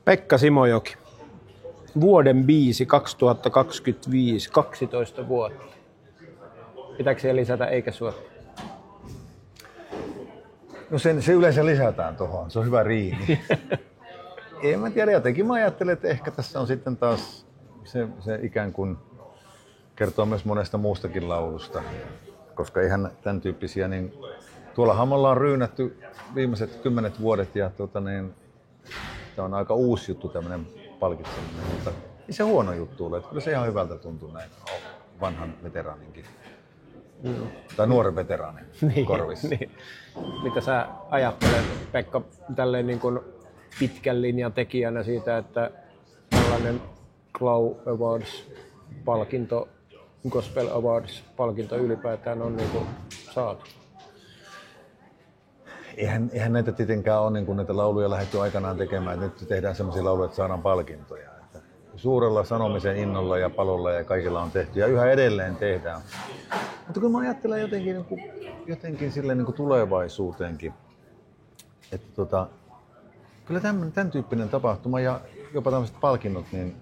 Pekka Simojoki. Vuoden biisi 2025, 12 vuotta. Pitääkö siihen lisätä eikä sua? No se yleensä lisätään tuohon, se on hyvä riimi. En mä tiedä, jotenkin mä ajattelen, että ehkä tässä on sitten taas se ikään kuin kertoo myös monesta muustakin laulusta. Koska eihän tämän tyyppisiä, niin tuollahan me ollaan ryynätty viimeiset 10 vuodet ja tämä on aika uusi juttu tämmöinen palkitseminen, mutta ei se huono juttu ole, että kyllä se ihan hyvältä tuntuu näin vanhan veteraaninkin. Tai nuoren veteraanin korvissa. Niin. Mitä sä ajattelet, Pekka, tälleen niin kuin pitkän linjan tekijänä siitä, että tällainen Glow Awards-palkinto, Gospel Awards-palkinto ylipäätään on niin kuin saatu? Eihän näitä tietenkään ole, niin kun näitä lauluja lähdetty aikanaan tekemään, että nyt tehdään sellaisia lauluja, että saadaan palkintoja. Että suurella sanomisen innolla ja palolla ja kaikilla on tehty ja yhä edelleen tehdään. Mutta kun mä ajattelen jotenkin sille niin kuin tulevaisuuteenkin, että kyllä tämän tyyppinen tapahtuma ja jopa tämmöiset palkinnot, niin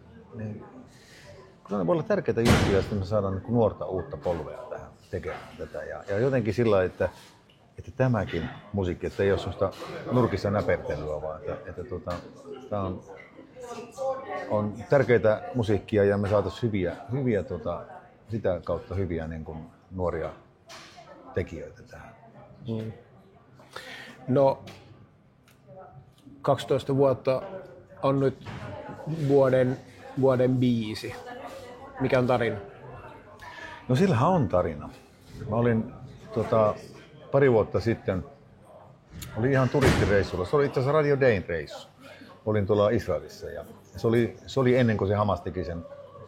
kyllä ne voi olla tärkeitä juttuja, että me saadaan niin kuin nuorta uutta polvea tähän tekemään tätä. Ja jotenkin sillä, että tämäkin musiikki, että ei ole sellaista nurkissa näpertelyä, vaan että tämä on tärkeitä musiikkia ja me saataisiin hyviä sitä kautta hyviä niin kuin nuoria tekijöitä tähän. No, 12 vuotta on nyt vuoden biisi. Mikä on tarina? No sillähän on tarina. Mä olin pari vuotta sitten, oli ihan turistireissulla. Se oli itse asiassa Radio Dayn reissu. Olin tuolla Israelissa ja se oli ennen kuin se Hamas teki sen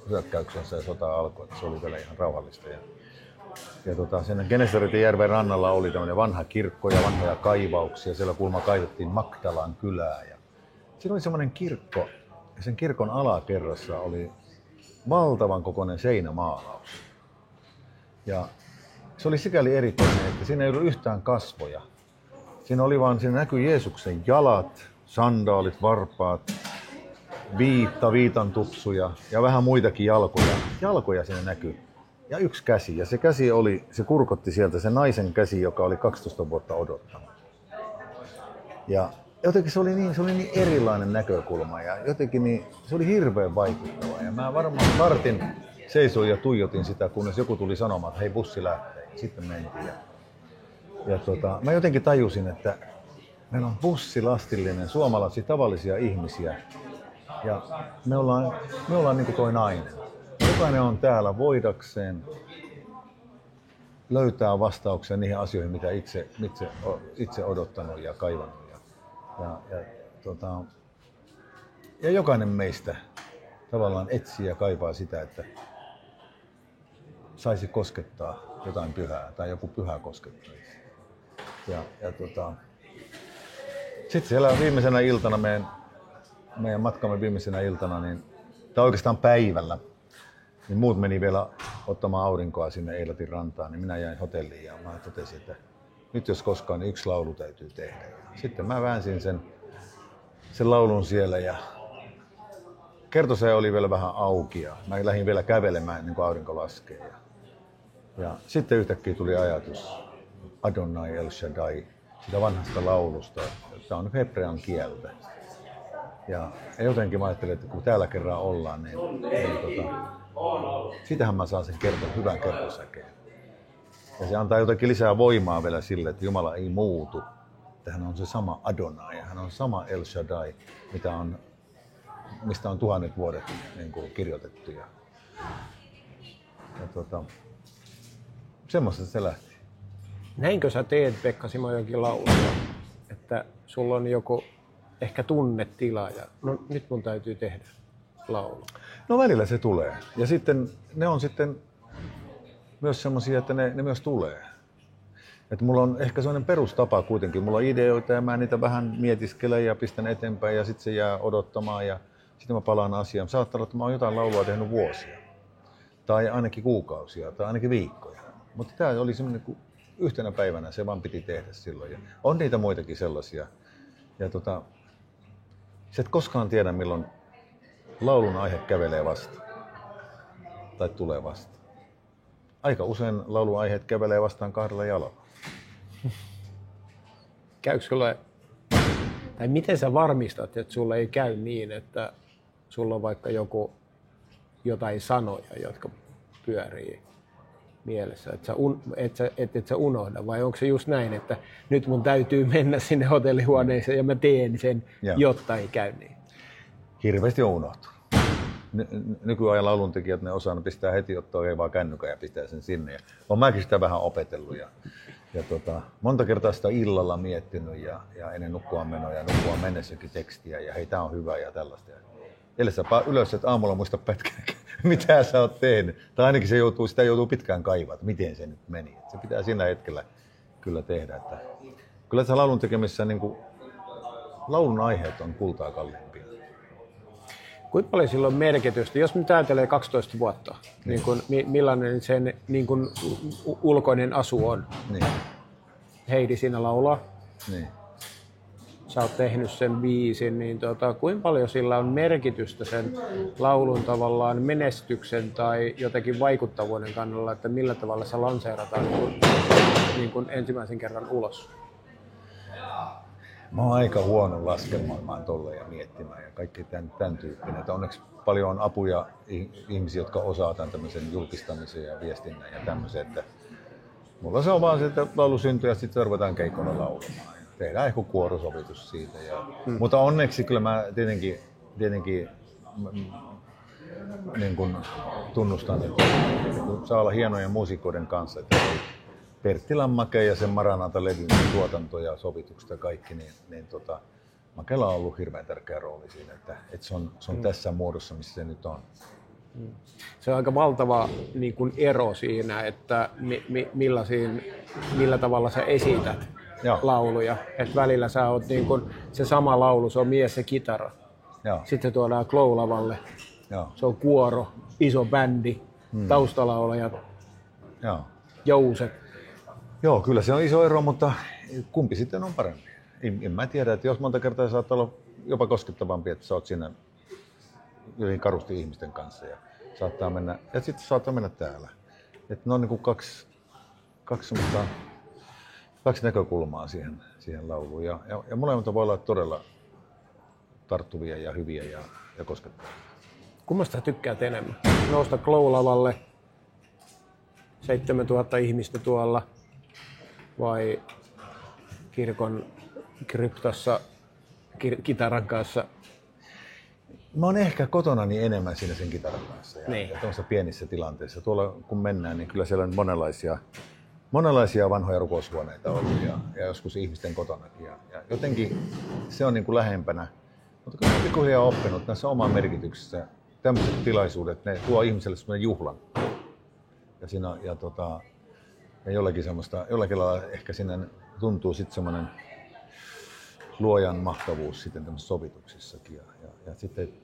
hyökkäyksensä ja sota alkoi. Se oli vielä ihan rauhallista. Ja sen Genesareten järven rannalla oli tämmöinen vanha kirkko ja vanhoja kaivauksia. Siellä kulma kaivettiin Magdalan kylää. Ja siinä oli semmoinen kirkko ja sen kirkon alakerrassa oli valtavan kokoinen seinämaalaus. Ja se oli sikäli erikoinen, että siinä ei ollut yhtään kasvoja. Siinä näkyi Jeesuksen jalat, sandaalit, varpaat, viitan tupsuja ja vähän muitakin jalkoja. Jalkoja siinä näkyi. Ja yksi käsi. Ja se kurkotti sieltä se naisen käsi, joka oli 12 vuotta odottanut. Ja jotenkin se oli niin erilainen näkökulma ja jotenkin se oli hirveän vaikuttava. Ja mä varmaan vartin seisoin ja tuijotin sitä, kunnes joku tuli sanomaan, että hei, bussi lähtee. Sitten mentiin. Ja mä jotenkin tajusin, että meillä on bussilastillinen suomalaisia tavallisia ihmisiä. Ja me ollaan niin kuin toi nainen. Jokainen on täällä voidakseen löytää vastauksia niihin asioihin, mitä itse odottanut ja kaivannut. Ja jokainen meistä tavallaan etsii ja kaipaa sitä, että saisi koskettaa jotain pyhää tai joku pyhä koskettaisi. Sitten siellä viimeisenä iltana, meidän matkamme viimeisenä iltana, tai oikeastaan päivällä, niin muut meni vielä ottamaan aurinkoa sinne Eilatin rantaan, niin minä jäin hotelliin ja mä totesin, että nyt jos koskaan, niin yksi laulu täytyy tehdä. Sitten mä väänsin sen laulun siellä ja kertosäe oli vielä vähän auki ja mä lähdin vielä kävelemään ennen kuin aurinko laskee. Ja sitten yhtäkkiä tuli ajatus Adonai El Shaddai, sitä vanhasta laulusta. Tämä on hebrean kieltä. Ja jotenkin mä ajattelin, että kun täällä kerran ollaan, niin sitähän mä saan sen hyvän kertosäkeen. Ja se antaa jotakin lisää voimaa vielä sille, että Jumala ei muutu. Että hän on se sama Adonai ja hän on sama El Shaddai, mistä on 1000 vuodet niin kuin kirjoitettu. Semmoista se lähti. Näinkö sä teet, Pekka Simojokin laulua, että sulla on joku ehkä tunnetila ja no nyt mun täytyy tehdä laulu? No välillä se tulee. Ja sitten ne on sitten myös semmoisia, että ne myös tulee. Että mulla on ehkä sellainen perustapa kuitenkin. Mulla on ideoita ja mä niitä vähän mietiskelen ja pistän eteenpäin ja sitten se jää odottamaan ja sitten mä palaan asiaan. Saattaa olla, että mä oon jotain laulua tehnyt vuosia. Tai ainakin kuukausia tai ainakin viikkoja. Mutta tää oli semmoinen, kun yhtenä päivänä se vaan piti tehdä silloin. Ja on niitä muitakin sellaisia. Ja Sä et koskaan tiedä, milloin laulun aihe kävelee vastaan. Tai tulee vastaan. Aika usein laulun aiheet kävelee vastaan 2 jalalla. Käykö sulle, tai miten sä varmistat, että sulle ei käy niin, että sulla on vaikka jotain sanoja, jotka pyörii mielessä, että sä unohda, vai onko se just näin, että nyt mun täytyy mennä sinne hotellihuoneeseen ja mä teen sen, jotta ei käy niin? Hirveästi on unohtunut. Nykyajan lauluntekijät, ne osaa, ne pistää heti ottaa vaan kännykän ja pistää sen sinne. Ja olen mäkin sitä vähän opetellut ja monta kertaa sitä illalla miettinyt ja ennen nukkua menoa ja nukkua mennessäkin tekstiä ja hei, tää on hyvä ja tällaista. Eli sä ylös, että aamulla muista pätkänä, mitä sä oot tehnyt. Tai ainakin sitä joutuu pitkään kaivaa, että miten se nyt meni. Se pitää siinä hetkellä kyllä tehdä. Että kyllä tässä laulun tekemisessä niin kuin, laulun aiheet on kultaa kalliimpia. Kuinka paljon sillä on merkitystä, jos nyt ajattelee 12 vuotta, niin kun, millainen sen niin kun, ulkoinen asu on? Niin. Heidi siinä laulaa. Niin. Sä oot tehnyt sen biisin, niin kuinka paljon sillä on merkitystä sen laulun tavallaan menestyksen tai jotenkin vaikuttavuuden kannalla, että millä tavalla se lanseerataan niin kuin ensimmäisen kerran ulos? Mä oon aika huono laskelmaan tolle ja miettimään ja kaikki tämän tyyppinen. Että onneksi paljon on apuja ihmisiä, jotka osaa tämän tämmöisen julkistamisen ja viestinnän ja tämmöisen. Että mulla se on vaan se, että laulu syntyy ja sitten ruvetaan keikolla laulamaan. Tehdään ehkä kuorosovitus siitä. Mutta onneksi kyllä mä tietenkin niin kun tunnustan, että saa olla hienojen muusikoiden kanssa. Että Pertti Lammake ja sen Maranata-levyn tuotanto ja sovitukset ja kaikki, niin Makella on ollut hirveän tärkeä rooli siinä, että se on tässä muodossa, missä se nyt on. Se on aika valtava niin kuin ero siinä, että millä tavalla sä esität lauluja. Et välillä sä oot niin kuin, se sama laulu, se on mies ja kitara. Sitten se tuodaan Glow-lavalle. Se on kuoro, iso bändi, taustalaulajat, jouset. Joo, kyllä se on iso ero, mutta kumpi sitten on parempi? En mä tiedä, että jos monta kertaa saattaa olla jopa koskettavampi, että sä oot siinä hyvin karusti ihmisten kanssa ja saattaa mennä, ja sitten saattaa mennä täällä. Että ne on niin kuin kaksi näkökulmaa siihen lauluun ja molemmat voi olla todella tarttuvia ja hyviä ja koskettavia. Kummasta sä tykkäät enemmän? Nousta Glow-lavalle, 7000 ihmistä tuolla, vai kirkon kryptassa kitaran kanssa? Mä oon ehkä kotonani enemmän siinä sen kitaran kanssa ja tuollaisissa pienissä tilanteissa. Tuolla kun mennään, niin kyllä siellä on monenlaisia vanhoja rukoushuoneita ollut ja joskus ihmisten kotonakin. Ja jotenkin se on niin kuin lähempänä. Mutta kyllä olen pikkuhiljaa oppinut näissä oman merkityksessä. Tämmöiset tilaisuudet, ne tuo ihmiselle semmoinen juhlan. Ja jollakin lailla ehkä siinä tuntuu sitten semmoinen luojan mahtavuus sitten tämmöisissä sovituksissakin.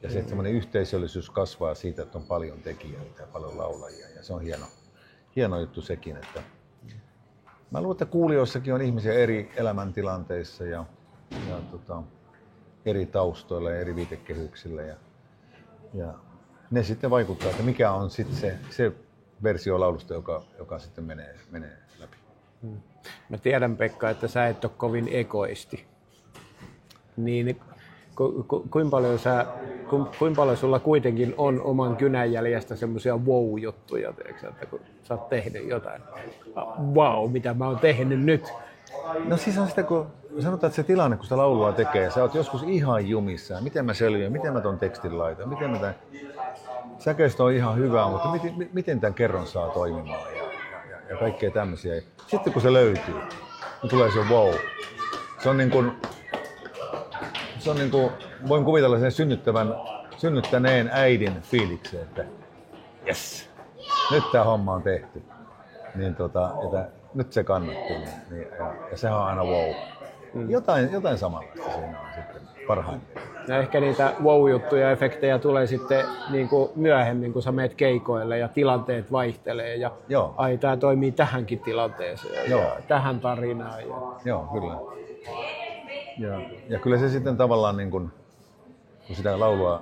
Ja se semmoinen yhteisöllisyys kasvaa siitä, että on paljon tekijöitä ja paljon laulajia. Ja se on hieno juttu sekin, että mä luulen, että kuulijoissakin on ihmisiä eri elämäntilanteissa ja eri taustoilla ja eri viitekehyksillä. Ja ne sitten vaikuttaa, että mikä on sitten se versio laulusta, joka sitten menee läpi. Mä tiedän, Pekka, että sä et ole kovin egoisti. Niin kuinka paljon sulla kuitenkin on oman kynänjäljestä semmoisia wow-juttuja, että kun sä oot tehnyt jotain. Wow, mitä mä oon tehnyt nyt. No siis on sitä, kun sanotaan, että se tilanne, kun sitä laulua tekee, sä oot joskus ihan jumissa. Miten mä selviän, miten mä ton tekstin laitan, miten mä tämän... Säkeistö on ihan hyvä, mutta miten tämän kerron saa toimimaan ja kaikkea tämmöisiä. Sitten kun se löytyy, niin tulee se wow. Se on niin kuin, voin kuvitella sen synnyttäneen äidin fiiliksen, että jes, nyt tää homma on tehty. Niin että nyt se kannatti. Ja sehän on aina wow. Jotain samanlaista siinä on sitten parhaimmillaan. Ja ehkä niitä wow-juttuja, efektejä tulee sitten niin kuin myöhemmin, kun sä meet keikoille ja tilanteet vaihtelee. Ja ai, tää toimii tähänkin tilanteeseen ja tähän tarinaan. Joo, kyllä. Ja kyllä se sitten tavallaan niin kuin kun sitä laulua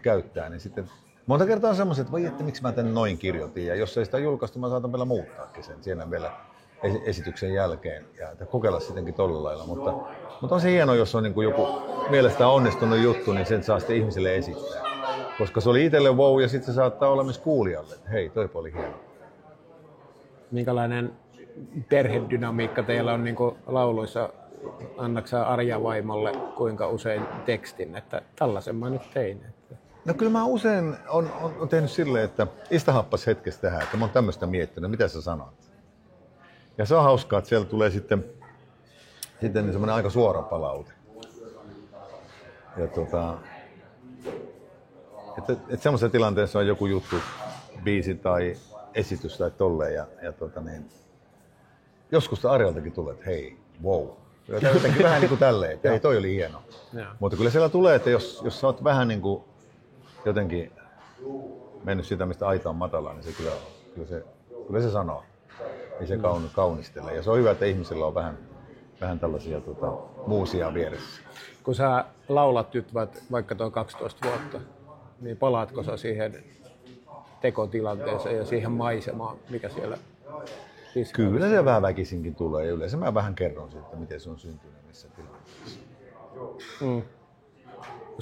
käyttää, niin sitten monta kertaa on semmoiset, että voi että miksi mä tän noin kirjoitin, ja jos ei sitä julkaistu, mä saatan vielä muuttaakin sen siellä vielä esityksen jälkeen ja että kokeilla sittenkin tolla lailla, mutta on se hienoa, jos on niin kuin joku mielestä onnistunut juttu, niin sen saa sitten ihmisille esittää. Koska se oli itselle wow ja sitten se saattaa olla myös kuulijalle, että hei, toi oli hieno. Minkälainen perhedynamiikka teillä on niin kuin lauluissa? Annaksa Arja vaimolle kuinka usein tekstin, että tällaisen mä nyt tein? No kyllä mä usein on tehnyt silleen, että istahappas hetkestä tähän, että mä oon tämmöistä miettinyt, mitä sä sanot. Ja se on hauskaa, että siellä tulee sitten semmoinen aika suora palaute. Ja että semmoisessa tilanteessa on joku juttu, biisi tai esitys tai tolleen. Ja joskus Arjaltakin tulee, että hei, wow. Jotenkin vähän niin kuin tälleen, että hei, toi oli hieno. Mutta kyllä siellä tulee, että jos sä oot vähän niin kuin jotenkin mennyt sitä, mistä aita on matala, niin se kyllä se sanoo. Ei se kaunistele. Ja se on hyvä, että ihmisillä on vähän tällaisia muusia vieressä. Kun sä laulat nyt vaikka tuon 12 vuotta, niin palaatko sä siihen tekotilanteeseen ja siihen maisemaan, mikä siellä siskalla? Kyllä se vähän väkisinkin tulee. Yleensä mä vähän kerron siitä, miten se on syntynyt missä tilanteessa.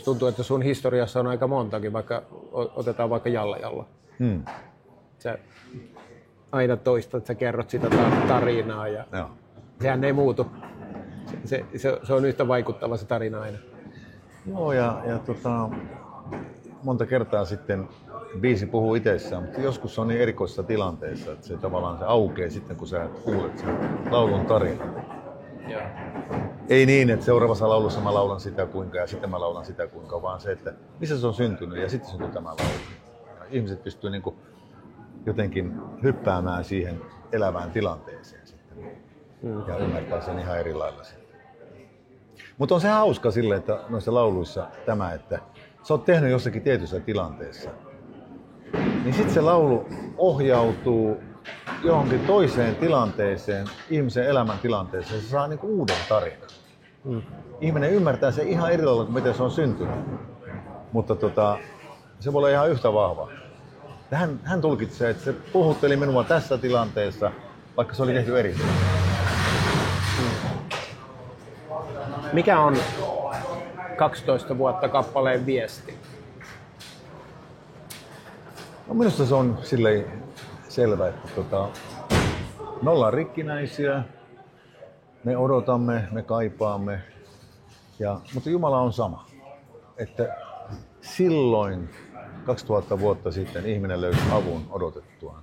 Tuntuu, että sun historiassa on aika montakin, vaikka otetaan vaikka Jalla. Sä aina toistat, että sä kerrot sitä tarinaa ja sehän ei muutu. Se on yhtä vaikuttava se tarina aina. Joo, ja monta kertaa sitten biisi puhuu itsessään, mutta joskus se on niin erikoisessa tilanteessa, että se tavallaan se aukeaa sitten, kun sä kuulet sen laulun tarinan. Joo. Ei niin, että seuraavassa laulussa mä laulan sitä kuinka ja sitten mä laulan sitä kuinka, vaan se, että missä se on syntynyt ja sitten syntyy tämä laulu. Ja ihmiset pystyy niin kuin jotenkin hyppäämään siihen elävään tilanteeseen sitten ja ymmärtää sen ihan eri lailla sitten. Mutta on se hauska sille, että noissa lauluissa tämä, että sä oot tehnyt jossakin tietyssä tilanteessa, niin sitten se laulu ohjautuu johonkin toiseen tilanteeseen, ihmisen elämän tilanteeseen, se saa niinku uuden tarinan. Ihminen ymmärtää se ihan eri lailla kuin miten se on syntynyt, mutta se voi olla ihan yhtä vahva. Hän tulkitsee, että se puhutteli minua tässä tilanteessa, vaikka se oli tehty eri tavalla. Mikä on 12 vuotta kappaleen viesti? No minusta se on silleen selvä, että me ollaan rikkinäisiä, me odotamme, me kaipaamme, mutta Jumala on sama. Että silloin 2000 vuotta sitten ihminen löysi avun odotettuaan.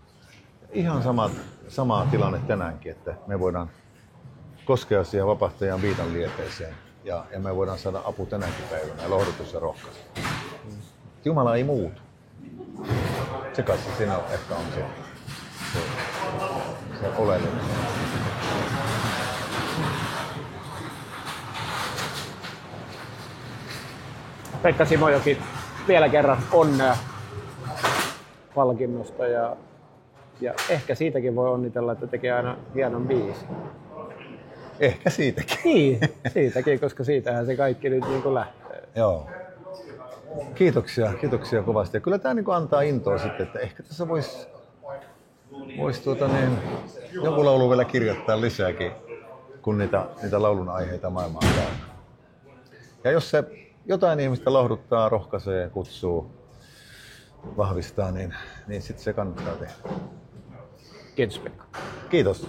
Ihan sama tilanne tänäänkin, että me voidaan koskea siihen vapahtajan viitan liepeeseen ja me voidaan saada apu tänäkin päivänä ja lohdutus ja rohkaisu. Jumala ei muutu. Se kai siinä ehkä on se oleellinen. Pekka Simojoki, vielä kerran onnea palkinnosta ja ehkä siitäkin voi onnitella, että tekee aina hienon biisin. Ehkä siitäkin. Niin, siitäkin, koska siitähän se kaikki nyt niin kuin lähtee. Joo. Kiitoksia kovasti. Ja kyllä tämä niin kuin antaa intoa sitten, että ehkä tässä voisi joku laulu vielä kirjoittaa lisääkin, kun niitä laulun aiheita maailmaan täynnä. Ja jos se jotain ihmistä lohduttaa, rohkaisee, kutsuu, vahvistaa, niin sitten se kannattaa tehdä. Kiitos Pekka. Kiitos.